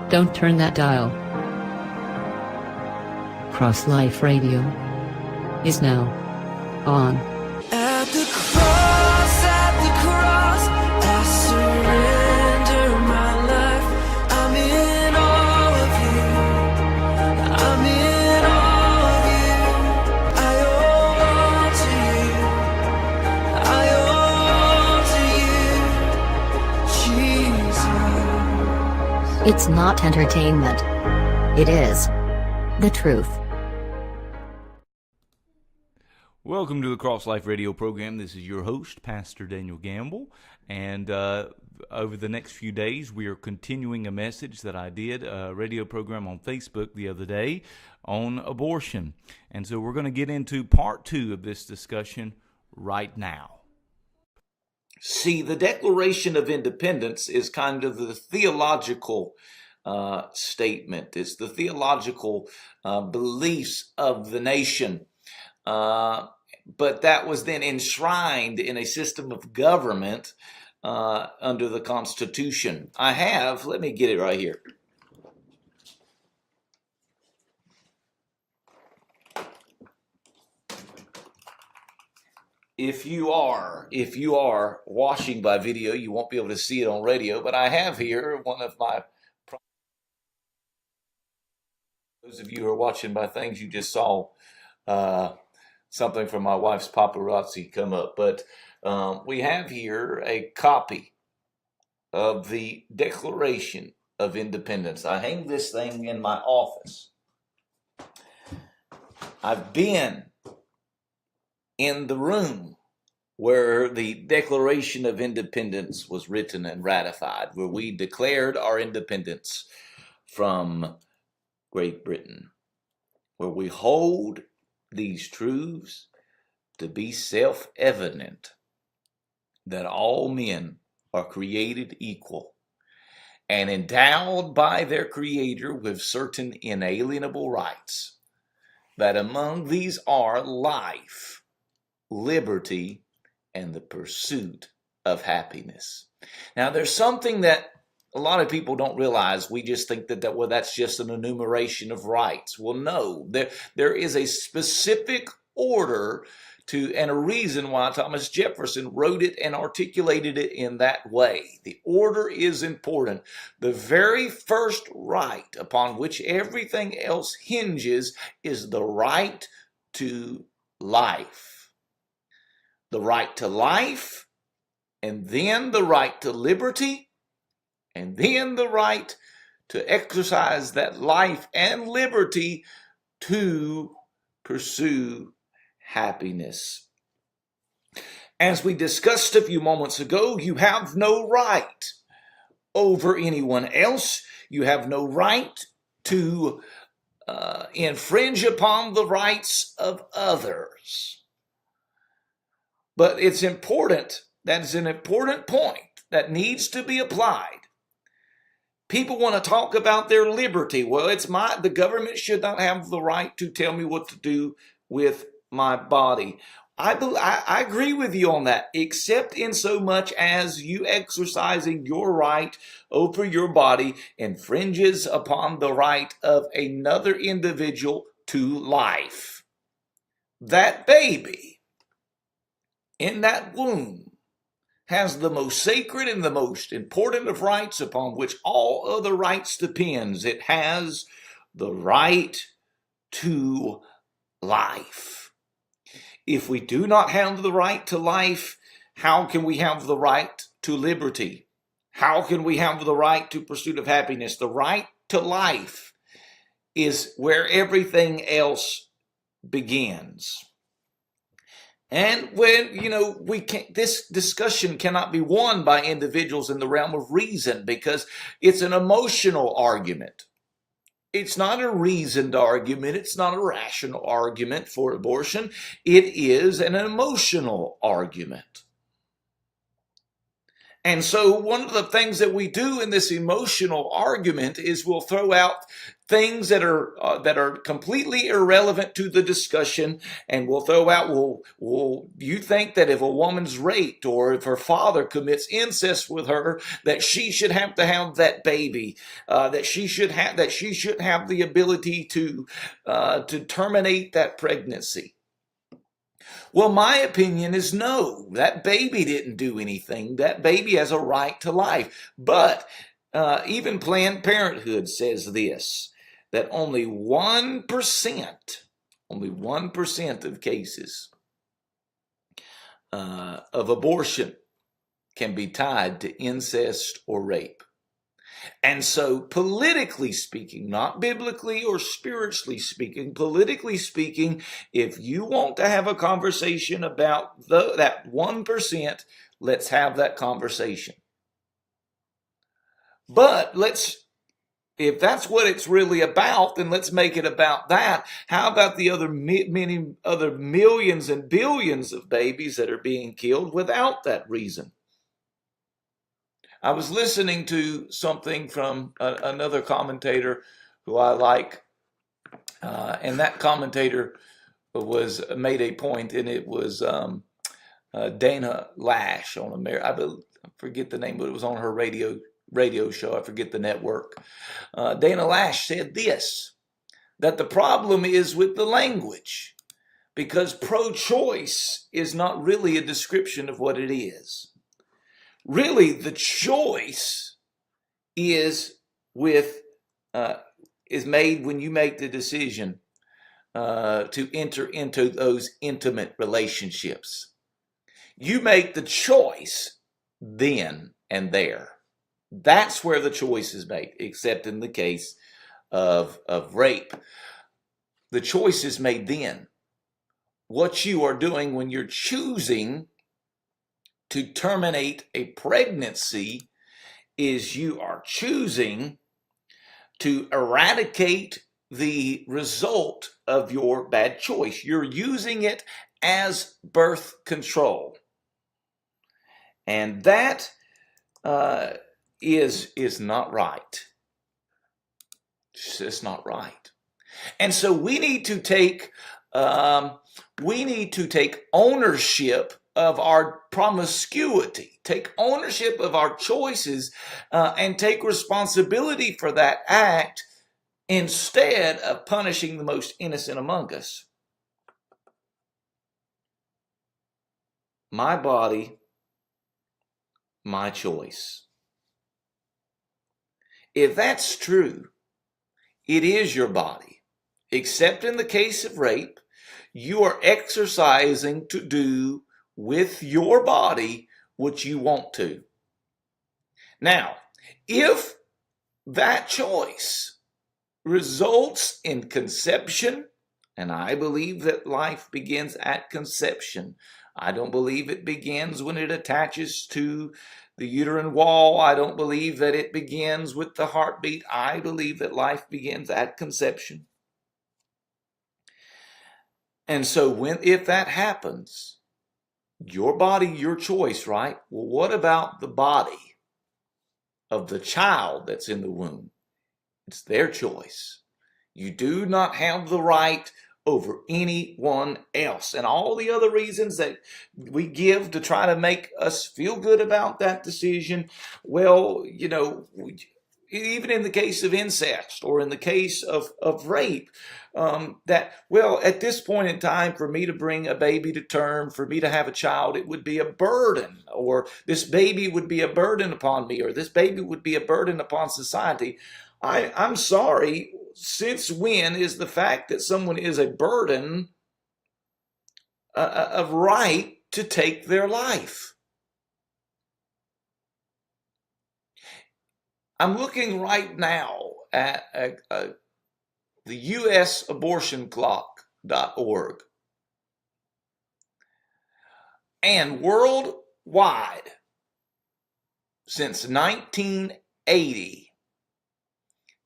Don't turn that dial. Crosslife Radio is now on. At the cross, I surrender my life. I'm in all of you. I'm in all of you. I owe all to you. I owe all to you, Jesus. It's not entertainment. It is the truth. Welcome to the Crosslife Radio program. This is your host, Pastor Daniel Gamble, and over the next few days, we are continuing a message that I did, a radio program on Facebook the other day on abortion. And so we're going to get into part 2 of this discussion right now. See, the Declaration of Independence is kind of the theological statement. It's the theological beliefs of the nation. But that was then enshrined in a system of government under the Constitution. Let me get it right here. If you are watching by video, you won't be able to see it on radio, but I have here one of my, those of you who are watching by things, you just saw something from my wife's paparazzi come up, but we have here a copy of the Declaration of Independence. I hang this thing in my office. I've been in the room where the Declaration of Independence was written and ratified, where we declared our independence from Great Britain, where we hold these truths to be self-evident, that all men are created equal and endowed by their Creator with certain inalienable rights, that among these are life, liberty, and the pursuit of happiness. Now, there's something that a lot of people don't realize. We just think that that's just an enumeration of rights. Well, no, there is a specific order to, and a reason why Thomas Jefferson wrote it and articulated it in that way. The order is important. The very first right upon which everything else hinges is the right to life. The right to life, and then the right to liberty, and then the right to exercise that life and liberty to pursue happiness. As we discussed a few moments ago, you have no right over anyone else. You have no right to infringe upon the rights of others. But it's important, that is an important point that needs to be applied. People want to talk about their liberty. Well, the government should not have the right to tell me what to do with my body. I agree with you on that, except in so much as you exercising your right over your body infringes upon the right of another individual to life. That baby in that womb has the most sacred and the most important of rights upon which all other rights depends. It has the right to life. If we do not have the right to life, how can we have the right to liberty? How can we have the right to pursuit of happiness? The right to life is where everything else begins. And when, this discussion cannot be won by individuals in the realm of reason, because it's an emotional argument. It's not a reasoned argument. It's not a rational argument for abortion. It is an emotional argument. And so one of the things that we do in this emotional argument is we'll throw out things that are completely irrelevant to the discussion, and we'll throw out, well, you think that if a woman's raped or if her father commits incest with her, that she should have to have that baby, that she shouldn't have the ability to terminate that pregnancy. Well, my opinion is no. That baby didn't do anything. That baby has a right to life. But even Planned Parenthood says this, that only 1% of cases of abortion can be tied to incest or rape. And so politically speaking, not biblically or spiritually speaking, politically speaking, if you want to have a conversation about that 1%, let's have that conversation. But if that's what it's really about, then let's make it about that. How about the other many other millions and billions of babies that are being killed without that reason? I was listening to something from another commentator who I like, and that commentator made a point, and it was Dana Lash on I forget the name, but it was on her radio show. I forget the network. Dana Lash said this, that the problem is with the language, because pro-choice is not really a description of what it is. Really, the choice is made when you make the decision to enter into those intimate relationships. You make the choice then and there. That's where the choice is made, except in the case of rape. The choice is made then. What you are doing when you're choosing to terminate a pregnancy is you are choosing to eradicate the result of your bad choice. You're using it as birth control. And that is not right. It's just not right. And so we need to take ownership of our promiscuity, take ownership of our choices, and take responsibility for that act instead of punishing the most innocent among us. My body, my choice. If that's true, it is your body. Except in the case of rape, you are exercising to do with your body what you want to. Now, if that choice results in conception, and I believe that life begins at conception. I don't believe it begins when it attaches to the uterine wall. I don't believe that it begins with the heartbeat. I believe that life begins at conception. And so if that happens, your body, your choice, right? Well, what about the body of the child that's in the womb? It's their choice. You do not have the right over anyone else. And all the other reasons that we give to try to make us feel good about that decision, well, even in the case of incest or in the case of rape, at this point in time, for me to bring a baby to term, for me to have a child, it would be a burden, or this baby would be a burden upon me, or this baby would be a burden upon society. I'm sorry, since when is the fact that someone is a burden a right to take their life? I'm looking right now at the usabortionclock.org. And worldwide, since 1980,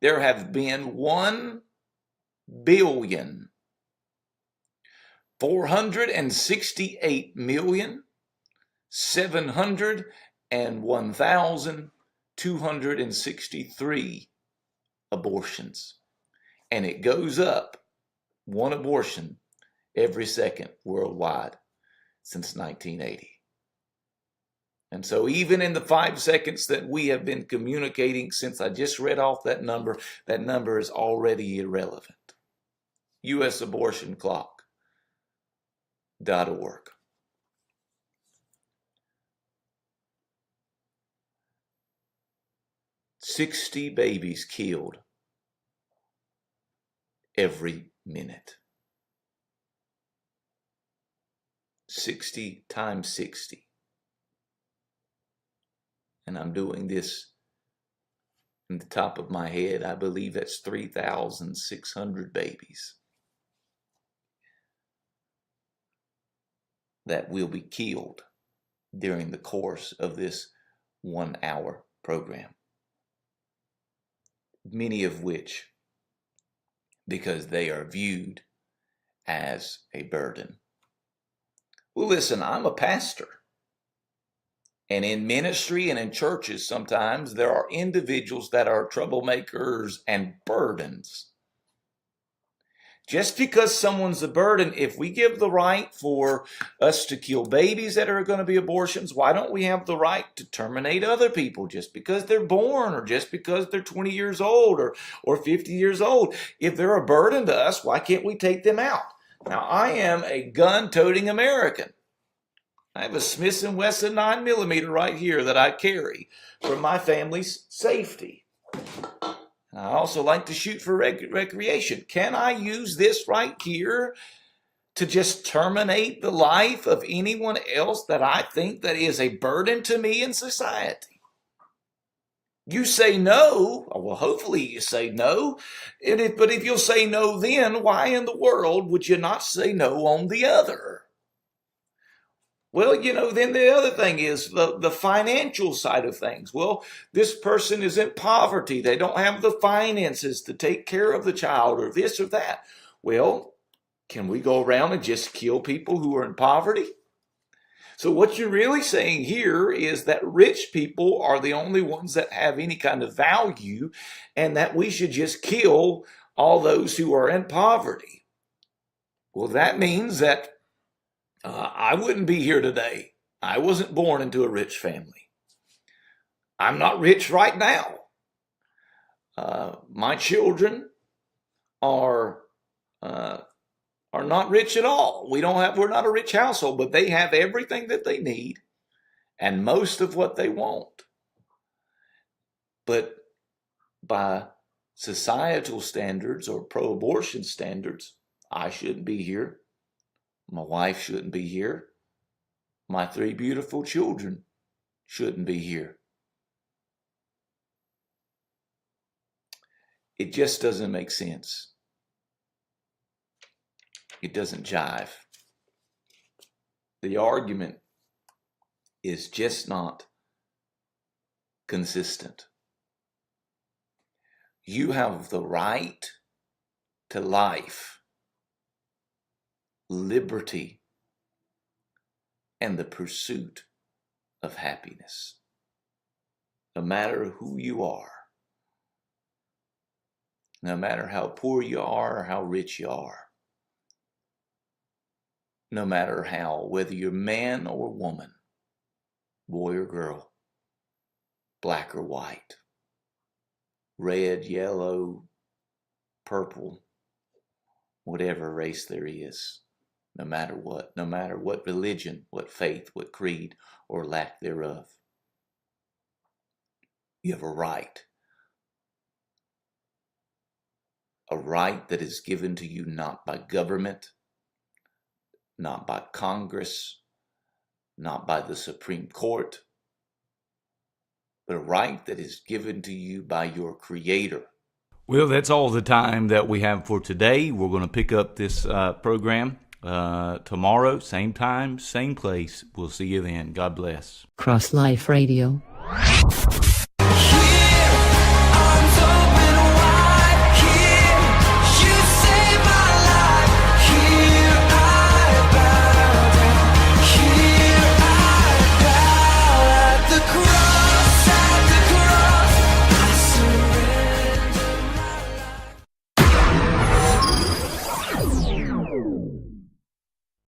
there have been 1,468,786,988 1,263 abortions. And it goes up one abortion every second worldwide since 1980. And so even in the 5 seconds that we have been communicating since I just read off that number is already irrelevant. usabortionclock.org. 60 babies killed every minute. 60 times 60. And I'm doing this in the top of my head. I believe that's 3,600 babies that will be killed during the course of this 1 hour program. Many of which, because they are viewed as a burden. Well, listen, I'm a pastor. And in ministry and in churches, sometimes there are individuals that are troublemakers and burdens. Just because someone's a burden, if we give the right for us to kill babies that are going to be abortions, why don't we have the right to terminate other people just because they're born or just because they're 20 years old or 50 years old? If they're a burden to us, why can't we take them out? Now, I am a gun-toting American. I have a Smith & Wesson 9mm right here that I carry for my family's safety. I also like to shoot for recreation. Can I use this right here to just terminate the life of anyone else that I think that is a burden to me in society? You say no. Well, hopefully you say no. But if you'll say no then, why in the world would you not say no on the other? Well, then the other thing is the financial side of things. Well, this person is in poverty. They don't have the finances to take care of the child or this or that. Well, can we go around and just kill people who are in poverty? So what you're really saying here is that rich people are the only ones that have any kind of value and that we should just kill all those who are in poverty. Well, that means that I wouldn't be here today. I wasn't born into a rich family. I'm not rich right now. My children are not rich at all. We're not a rich household, but they have everything that they need and most of what they want. But by societal standards or pro-abortion standards, I shouldn't be here. My wife shouldn't be here. My 3 beautiful children shouldn't be here. It just doesn't make sense. It doesn't jive. The argument is just not consistent. You have the right to life, liberty, and the pursuit of happiness. No matter who you are, no matter how poor you are or how rich you are, no matter whether you're man or woman, boy or girl, black or white, red, yellow, purple, whatever race there is. No matter what religion, what faith, what creed, or lack thereof. You have a right that is given to you not by government, not by Congress, not by the Supreme Court, but a right that is given to you by your Creator. Well, that's all the time that we have for today. We're going to pick up this program tomorrow, same time, same place. We'll see you then. God bless. Crosslife Radio.